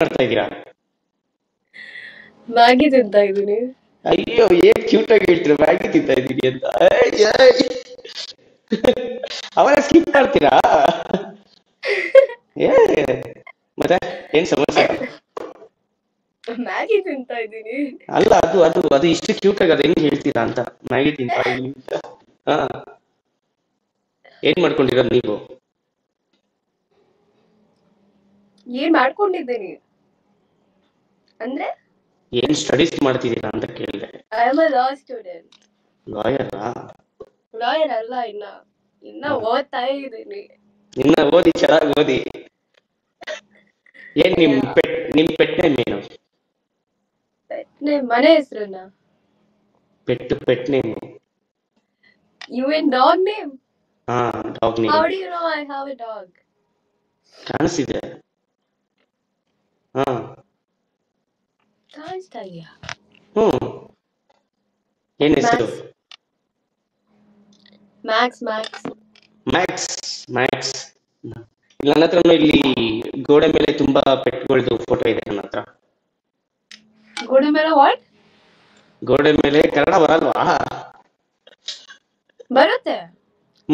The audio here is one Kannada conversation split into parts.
ಮಾಡ್ತಾ ಇದೀರಾ? ಮ್ಯಾಗಿ ತಿಂತಾ ಇದೀನಿ. ಅಯ್ಯೋ, ಏನ್ ಕ್ಯೂಟ್ ಆಗಿ ಹೇಳ್ತೀರಾ ಮ್ಯಾಗಿ ತಿಂತಾ ಇದೀನಿ ಅಂತ. ಅವರ ಸ್ಕಿಪ್ ಮಾಡ್ತೀರಾ? ಏ ಮತ್ತೆ ಏನ್ ಸಮಾಚಾರ? ಮ್ಯಾಗಿ ತಿಂತಾ ಇದೀನಿ. ಅಲ್ಲ, ಅದು ಅದು ಅದು ಇಷ್ಟು ಕ್ಯೂಟ್ ಆಗಿ ಅದೇನು ಹೇಳ್ತೀರಾ ಅಂತ. ಮ್ಯಾಗಿ ತಿಂತಾ ಇದೀನಿ ಅಂತ. ಹಾ, ಏನ್ ಮಾಡ್ಕೊಂಡಿರೋದು ನೀವು? ಏನ್ ಮಾಡ್ಕೊಂಡಿದ್ದೀನಿ ಅಂದ್ರೆ ಏನ್ ಸ್ಟಡೀಸ್ ಮಾಡ್ತಿದ್ದೀರಾ ಅಂತ ಕೇಳಿದೆ. I am a law student. ಲಾಯರಾ? ಲಾಯರ್ ಅಲ್ಲ, ಇನ್ನ ಓದ್ತಾ ಇದ್ದೀನಿ. ಇನ್ನ ಓದಿ, ಚೆನ್ನಾಗಿ ಓದಿ. ಏನ್ ನಿಮ್ ಪೆಟ್ ನೇಮ್ ಏನು? ಮನೆ ಹೆಸರನ್ನ pet name? You in dog name? ಹಾ, dog name. How do you know I have a dog? ಕಾಣಿಸ್ತಿದೆ. ಹಾ, ಕಾಣಿಸ್ತಾ ಇದೆಯಾ? ಏನ್ ಹೆಸರು? ಮ್ಯಾಕ್ಸ್. Max Max. ಮ್ಯಾಕ್ಸ್. ನನ್ನ ಹತ್ರ ಇಲ್ಲಿ ಗೋಡೆ ಮೇಲೆ ತುಂಬಾ ಪೆಟ್ಗಳದ್ದು ಫೋಟೋ ಇದೆ ನನ್ನ ಹತ್ರ. ಗೋಡೆ ಮೇಲೆ ವಾಟ್? ಗೋಡೆ ಮೇಲೆ ಕನ್ನಡ ಬರಲ್ವಾ? ಬರುತ್ತೆ.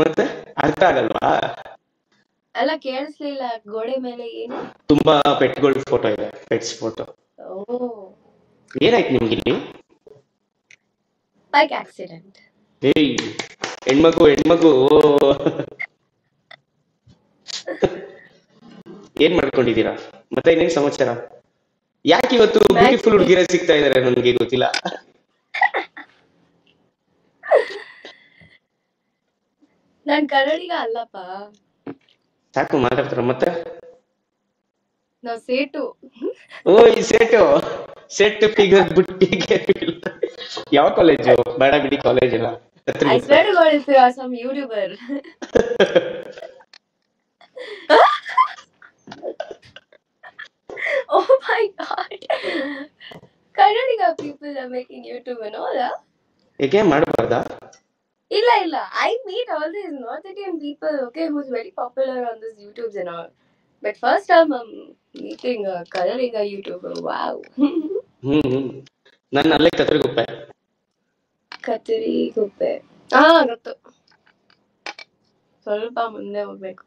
ಮತ್ತೆ ಅರ್ಥ ಆಗಲ್ವಾ? ಅಲ್ಲ, ಕೇಳಿಸ್ಲಿಲ್ಲ. ಗೋಡೆ ಮೇಲೆ ಏನು? ತುಂಬಾ ಪೆಟ್ಗಳ ಫೋಟೋ ಇದೆ, ಪೆಟ್ಸ್ ಫೋಟೋ. ಏನಾಯ್ತು ನಿಮ್ಗಿಲ್ಲಿ? Bike accident. ಏಯ್, ಹೆಣ್ಮಗು. ಏನ್ ಮಾಡ್ಕೊಂಡಿದ್ದೀರಾ? ಮತ್ತೆ ಇನ್ನೇನ್ ಸಮಾಚಾರ? ಯಾಕೆ ಇವತ್ತು ಬ್ಯೂಟಿಫುಲ್ ಹುಡುಗಿರ ಸಿಗ್ತಾ ಇದಾರೆ ನನ್ಗೆ ಗೊತ್ತಿಲ್ಲ. ನಾನ್ ಕನ್ನಡಿಗ ಅಲ್ಲಪ್ಪ. ಸಾಕು ಮಾತಾಡ್ತಾರ. ಮತ್ತೆ ನಾವ್ ಸೇಟು. ಈ ಸೆಟ್ ಫಿಗರ್ ಬುಟ್ಟಿಗೆ. ಯಾವ ಕಾಲೇಜು? ಬೇಡ ಬಿಡಿ, ಕಾಲೇಜ್ ಎಲ್ಲ. I swear to God, if you are some YouTuber. Oh my God. Kannadiga people are making YouTube and all, huh? ಏಕೆ ಮಾಡಬಾರ್ದಾ? ಇಲ್ಲ. I meet all these North Indian people, okay, who's very popular on this YouTubes and all. But first time I'm meeting a Kannadiga YouTuber. Wow. ನನ್ನ ಅಲ್ಲೇ ಕತ್ರಗುಪ್ಪೆ. ಕತ್ತರಿಗುಪ್ಪೆ. ಗೊತ್ತು. ಸ್ವಲ್ಪ ಮುಂದೆ ಹೋಗ್ಬೇಕು.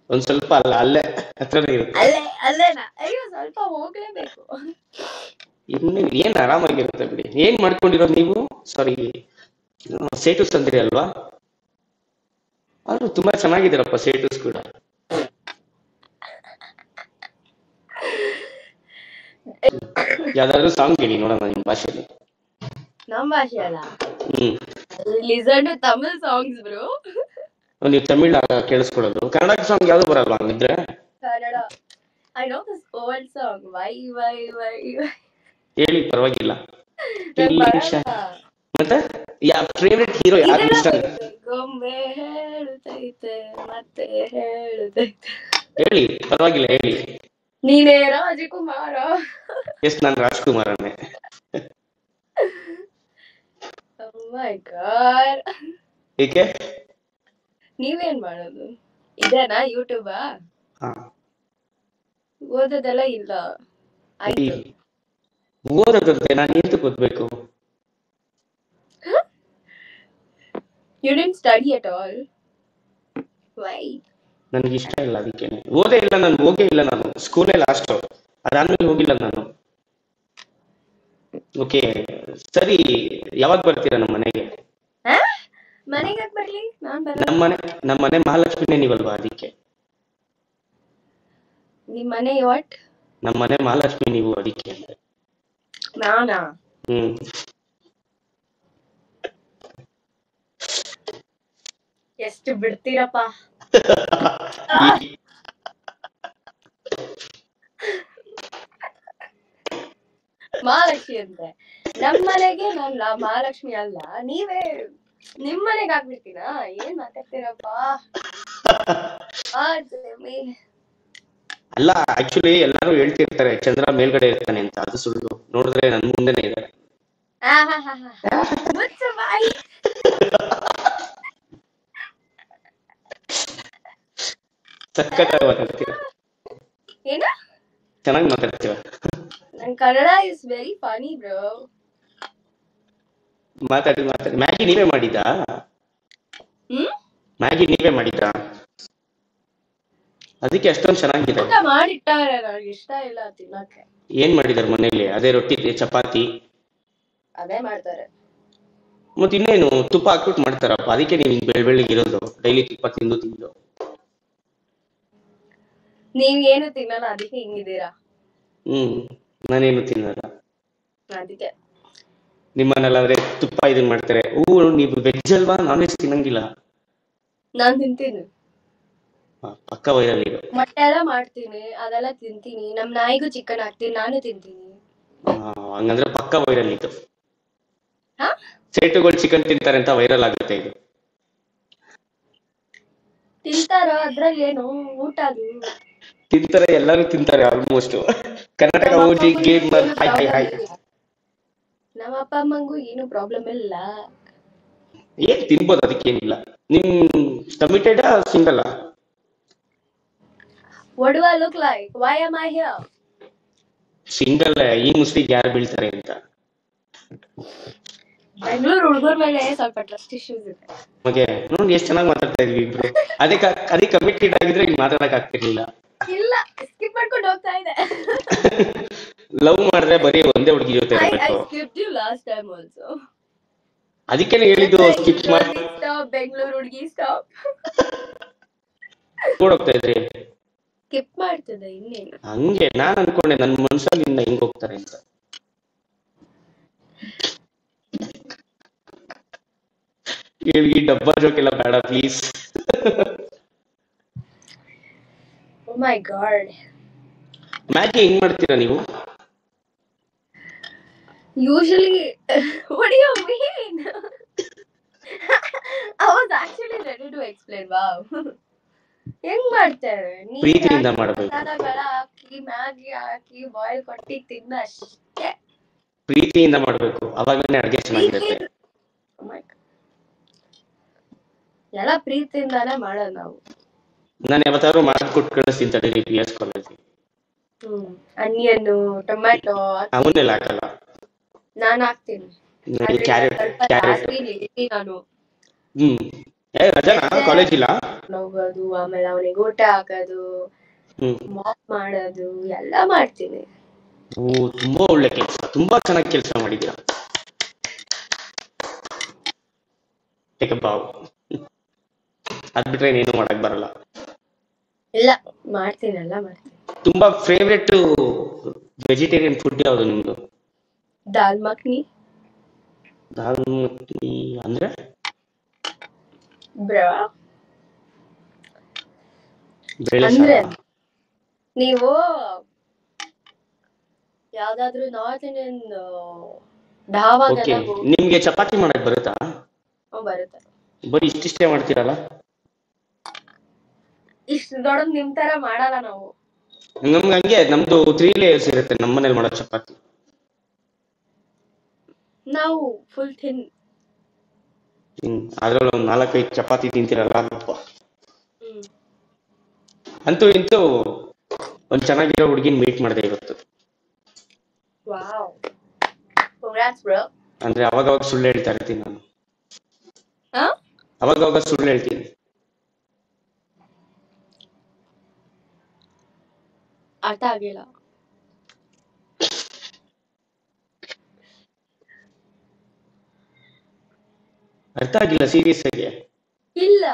ಒಂದ್ ಸ್ವಲ್ಪ ಅಲ್ಲ, ಅಲ್ಲೇ ಹತ್ರನೇ ಇರುತ್ತೆ. ಅಲ್ಲೇನಾ? ಅಯ್ಯೋ, ಸ್ವಲ್ಪ ಹೋಗ್ಲೇಬೇಕು. ಇನ್ನು ಏನ್ ಆರಾಮಾಗಿರುತ್ತೆ ಬಿಡಿ. ಏನ್ ಮಾಡ್ಕೊಂಡಿರೋದು ನೀವು? ಸಾರಿ, ಸೇಟುಸ್ ಅಂದ್ರಿ ಅಲ್ವಾ? ಆದ್ರೂ ತುಂಬಾ ಚೆನ್ನಾಗಿದ್ದೀರಪ್ಪ ಸೇಟುಸ್ ಕೂಡ. ಯಾವ್ದಾದ್ರು ಸಾಂಗ್ ಹೇಳಿ ನೋಡೋಣ ನಿಮ್ ಭಾಷೆಯಲ್ಲಿ. ನಮ್ ಭಾಷೆ ಅಲ್ಲ. Listen to Tamil songs, bro. ನೀವು ತಮಿಳ್ ಕೇಳಿಸ್ಕೊಳ್ಳೋದು? ಕನ್ನಡ ಸಾಂಗ್ ಯಾವ್ದು ಬರಲ್ವಾ ಹಂಗಿದ್ರೆ? Kannada. I know this old song. Why. ಹೇಳಿ, ಪರವಾಗಿಲ್ಲ. ಮತ್ತೆ ಫೇವ್ರೆಟ್ ಹೀರೋ ಯಾರು ಇಷ್ಟ? ಗೊಂಬೆ ಹೇಳುತ್ತೈತೆ ಮತ್ತೆ ಹೇಳುತ್ತೈತೆ. ಹೇಳಿ, ಪರವಾಗಿಲ್ಲ, ಹೇಳಿ. ನೀನೇ ರಾಜಕುಮಾರ. ಎಸ್, ನಾನು ರಾಜ್ಕುಮಾರನೇ. Oh my God. ಏಕೆ? ನೀವೇನ್ ಮಾಡೋದು? ಇದೇನಾ ಯೂಟ್ಯೂಬಾ? ಓದೋದೆಲ್ಲ ಇಲ್ಲ. ಆಯ್ತು. ಓದೋದಂತೆ ನಾನು ಎಂತ ಓದ್ಬೇಕು? You didn't study at all. Why? ನನಗೆ ಇಷ್ಟ ಇಲ್ಲ, ಅದಕ್ಕೆ ಓದೇ ಇಲ್ಲ. ನಾನು ಹೋಗೇ ಇಲ್ಲ. ನಾನು ಸ್ಕೂಲೇ ಲಾಸ್ಟ್, ಅದಾದ್ಮೇಲೆ ಹೋಗಿಲ್ಲ ನಾನು. ಓಕೆ, ಸರಿ. ಯಾವಾಗ ಬರ್ತೀರಾ ನಮ್ಮ ಮನೆಗೆ? ಮನೆಗೆ ಬರ್ಲಿ? ನಮ್ಮ ಮನೆ ಮಹಾಲಕ್ಷ್ಮಿನೇ ನೀವಲ್ವಾ, ಅದಕ್ಕೆ. ನಿಮ್ ಮನೆ ವಾಟ್? ನಮ್ಮ ಮನೆ ಮಹಾಲಕ್ಷ್ಮಿ ನೀವು, ಅದಕ್ಕೆ. ನಾನಾ? ಎಷ್ಟು ಬಿಡ್ತೀರಪ್ಪ. ಮಹಾಲಕ್ಷ್ಮಿ ಅಂತೆ. ನಮ್ ಮನೆಗೆ ನಾನ್ ಮಹಾಲಕ್ಷ್ಮಿ ಅಲ್ಲ. ನೀವೇ ನಿಮ್ ಮನೆಗೆ ಹಾಕ್ಬಿಡ್ತೀನಾ? ಏನ್ ಮಾತಾಡ್ತೀರಪ್ಪ? ಅಲ್ಲ, ಆಕ್ಚುಲಿ ಎಲ್ಲಾರು ಹೇಳ್ತಿರ್ತಾರೆ ಚಂದ್ರ ಮೇಲ್ಗಡೆ ಇರ್ತಾನೆ ಅಂತ. ಅದು ಸುಳ್ಳು. ನೋಡಿದ್ರೆ ನನ್ ಮುಂದೆನೆ ಇದ್ದಾರೆ. ಸಕ್ಕತ್ತಾಗಿ ಮಾತಾಡ್ತೀರಾ. ಏನ? ಚೆನ್ನಾಗಿ ಮಾತಾಡ್ತೀವ. ನನ್ Kannada is very Ghani bro. ಮಾತಾಡಿ ಮ್ಯಾಗಿ ನೀವೇ ಮಾಡಿದ್ದಾ? ಮ್ಯಾಗಿ ನೀವೇ ಮಾಡಿದ್ರಾ? ಅದಕ್ಕೆ ಅಷ್ಟೊಂದು ಚೆನ್ನಾಗಿದೆ. ಊಟ ಮಾಡಿಟ್ಟಾರೆ, ನನಗೆ ಇಷ್ಟ ಇಲ್ಲ ತಿನ್ನಕ್ಕೆ. ಏನ್ ಮಾಡಿದಾರೆ ಮನೇಲಿ? ಅದೇ ರೊಟ್ಟಿ ಚಪಾತಿ ಅದೇ ಮಾಡ್ತಾರೆ. ಮತ್ತೆ ಇನ್ನೇನು ತುಪ್ಪ ಹಾಕ್ಬಿಟ್ಟು ಮಾಡ್ತಾರಪ್ಪ, ಅದಕ್ಕೆ ನೀವು ಬೆಳ್ಳಿಗೆ ಇರೋದು, ಡೈಲಿ ತುಪ್ಪ ತಿಂದು. ನೀವ್ ಏನು ತಿನ್ನಲ್ಲ, ಅದಕ್ಕೆ ಹಿಂಗಿದ್ದೀರಾ. ನಾನೇನು ತಿನ್ನಲ್ಲ, ಅದಕ್ಕೆ. ನಿಮ್ಮನೆಲ್ಲಾದ್ರೆ ತುಪ್ಪ ಇದನ್ ಮಾಡ್ತಾರೆ. ನೀವು ವೆಜ್ ಅಲ್ವಾ, ನಾನ್ ವೆಜ್ ತಿನ್ನಂಗಿಲ್ಲ? ನಾನ್ ತಿಂತೀನಿ, ಪಕ್ಕ ವೈರಲ್ ಇದು. ಮೊಟ್ಟೆ ಎಲ್ಲ ಮಾಡ್ತೀನಿ, ಅದೆಲ್ಲ ತಿಂತೀನಿ. ನಮ್ ನಾಯಿಗೂ ಚಿಕನ್ ಹಾಕ್ತೀನಿ, ನಾನು ತಿಂತೀನಿ. ಹಂಗಂದ್ರೆ ಪಕ್ಕ ವೈರಲ್ ಇದು. ಹಾ, ಸೇಟುಗಳು ಚಿಕನ್ ತಿಂತಾರೆ ಅಂತ ವೈರಲ್ ಆಗುತ್ತೆ ಇದು. ತಿಂತಾರ, ಅದ್ರಲ್ಲಿ ಏನು ಊಟ ಅದು. ತಿಂತಾರೆ, ಎಲ್ಲರೂ ತಿಂತಾರೆ almost. Karnataka OG gamer hi. ನಮ್ಮ ಅಪ್ಪ ಅಮ್ಮಂಗೂ ಏನು ಪ್ರಾಬ್ಲಮ್ ಇಲ್ಲ. ಏನ್ ತಿನ್ಬೋದು, ಅದಕ್ಕೇನಿಲ್ಲ. ನಿಮ್ committed single? What do I look like? Why am I here? Single. ಈ ಮುಸ್ಲಿಗೆ ಯಾರು ಬೀಳ್ತಾರೆ ಅಂತ. ಬೆಂಗಳೂರು ಹುಡುಗರ ಮೇಲೆ ಸ್ವಲ್ಪ ಟ್ರಸ್ಟ್ ಇಶ್ಯೂಸ್ ಇದೆ. ಓಕೆ, ನೋಡಿ ಎಷ್ಟು ಚೆನ್ನಾಗಿ ಮಾತಾಡ್ತಾ ಇದ್ವಿ ಇಬ್ರು. ಅದೇ ಕಮಿಟೆಡ್ ಆಗಿದ್ರೆ ಈಗ ಮಾತಾಡಕ್ ಆಗ್ತಿರ್ಲಿಲ್ಲ. ಇಲ್ಲ, ಸ್ಕಿಪ್ ಮಾಡ್ಕೊಂಡು ಹೋಗ್ತಾ ಇದೆ. ಲವ್ ಮಾಡಿದ್ರೆ ಬರೀ ಒಂದೇ ಹುಡುಗಿ ಜೊತೆ I ಇರಬೇಕು. skipped you last time also. ಅದಕ್ಕೇನೆ ಹೇಳಿದ್ದು ಸ್ಕಿಪ್ ಮಾಡಿ. ಸ್ಟಾಪ್, ಬೆಂಗಳೂರು ಹುಡುಗಿ ಸ್ಟಾಪ್. ಹೋಗ್ತಾ ಇದ್ರಿ, ಸ್ಕಿಪ್ ಮಾಡ್ತದೆ ಇನ್ನೇನು. ಹಂಗೆ ನಾನ್ ಅನ್ಕೊಂಡೆ ನನ್ ಮನ್ಸಲ್ಲಿ ಹಿಂಗ್ ಹೋಗ್ತಾರೆ ಅಂತ. ಈ ಡಬ್ಬಾ ಜೋಕ್ ಎಲ್ಲ ಬೇಡ please. Oh my god. Maggi ಹೆಂಗ್ ಮಾಡ್ತೀರಾ ನೀವು? Usually, what do you mean? I was actually ready to explain. Wow. ಹೆಂಗ್ ಮಾಡ್ತಾರೆ? ಪ್ರೀತಿಯಿಂದ ಮಾಡ್ಬೇಕು. ಹಾಕಿ ಮ್ಯಾಗಿ ಹಾಕಿ ಬಾಯ್ಲ್ ಕೊಟ್ಟಿ ತಿನ್ನ ಅಷ್ಟೇ. ಪ್ರೀತಿಯಿಂದ ಮಾಡ್ಬೇಕು, ಅವಾಗನೇ ಅಡ್ಗೆ ಚೆನ್ನಾಗಿರುತ್ತೆ. ಎಲ್ಲ ಪ್ರೀತಿಯಿಂದಾನೇ ಮಾಡೋದು ನಾವು. ನಾನು ಯಾವತ್ತಾದ್ರು ಮಾಡ್ಕೊಟ್ಟು ಕಳಿಸ್ತೀನಿ ತಡೀರಿ PS ಕಾಲೇಜ್. ಅನಿಯನ್, ಟೊಮ್ಯಾಟೊ ಅವನ್ನೆಲ್ಲ ಹಾಕಲ್ಲ, ನಾನು ಹಾಕ್ತೀನಿ. ಕ್ಯಾರೆಟ್ ನಾನು ರಜನಾ ಕಾಲೇಜ್ ಇಲ್ಲ ಹೋಗೋದು, ಆಮೇಲೆ ಅವನಿಗೆ ಊಟ ಹಾಕೋದು, ಮಾಪ್ ಮಾಡೋದು ಎಲ್ಲ ಮಾಡ್ತೀನಿ. ತುಂಬಾ ಒಳ್ಳೆ ಕೆಲಸ, ತುಂಬಾ ಚೆನ್ನಾಗಿ ಕೆಲಸ ಮಾಡಿದೀರಾ. ಅದ್ ಬಿಟ್ರೆ ಏನು ಮಾಡಕ್ ಬರಲ್ಲ. ಇಲ್ಲ, ಮಾಡ್ತೀನಿ, ಎಲ್ಲ ಮಾಡ್ತೀನಿ. ತುಂಬಾ ಫೇವ್ರೆಟ್ ವೆಜಿಟೇರಿಯನ್ ಫುಡ್ ಯಾವುದು ನಿಮ್ದು? ದಾಲ್ ಮಖನಿ. ದಾಲ್ ಮಖನಿ ಅಂದ್ರೆ ಅಂದ್ರೆ ನೀವು ಯಾವ್ದಾದ್ರು ನಾರ್ತ್ ಇಂಡಿಯನ್ ಢಾಬಾಗೆಲ್ಲ ನಿಮ್ಗೆ ಚಪಾತಿ ಮಾಡಕ್ ಬರುತ್ತಾ? ಬರುತ್ತೆ. ಬರೀ ಇಷ್ಟಿಷ್ಟೇ ಮಾಡ್ತೀರಲ್ಲ? ಇಷ್ಟು ದೊಡ್ಡದು ನಿಮ್ ತರ ಮಾಡಲ್ಲ ನಾವು. ನಮ್ಗೆ ಹಂಗೆ, ನಮ್ದು 3 ಲೇಯರ್ಸ್ ಇರುತ್ತೆ ನಮ್ಮನೇಲಿ ಮಾಡೋ ಚಪಾತಿ. ನಾವು ಫುಲ್ ಥಿನ್. ಅದ್ರಲ್ಲಿ ಒಂದು 4-5 ಚಪಾತಿ ತಿಂತೀರಲ್ಲ, ಅಂತೂ ಇಂತೂ ಒಂದ್ ಚೆನ್ನಾಗಿರೋ ಹುಡುಗಿನ ಮೀಟ್ ಮಾಡಿದೆ ಇವತ್ತು. ಅಂದ್ರೆ ಅವಾಗ ಸುಳ್ಳು ಹೇಳ್ತಾ ಇರ್ತೀನಿ ನಾನು, ಅವಾಗ ಸುಳ್ಳು ಹೇಳ್ತೀನಿ. ಅರ್ಥ ಆಗಿಲ್ಲ. ಅರ್ಥ ಆಗಿಲ್ಲ ಸೀರಿಯಸ್ ಆಗಿ? ಇಲ್ಲ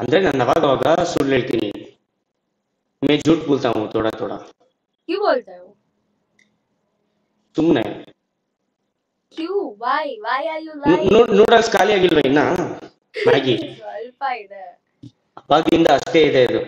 ಅಂದ್ರೆ ನಾನು ಅವಾಗ ಸುಳ್ಳು ಹೇಳ್ತೀನಿ. मैं झूठ बोलता हूँ थोड़ा थोड़ा. क्यों बोलते हो? ಸುಮ್ಮನೆ. क्यों? Why are you lying? Noodles ಖಾಲಿ ಆಗಿಲ್ವಾ ಇನ್ನ? ಮ್ಯಾಗಿ ಸ್ವಲ್ಪ ಇದೆ, ಅವಾಗಿಂದ ಅಷ್ಟೇ ಇದೆ ಇದು.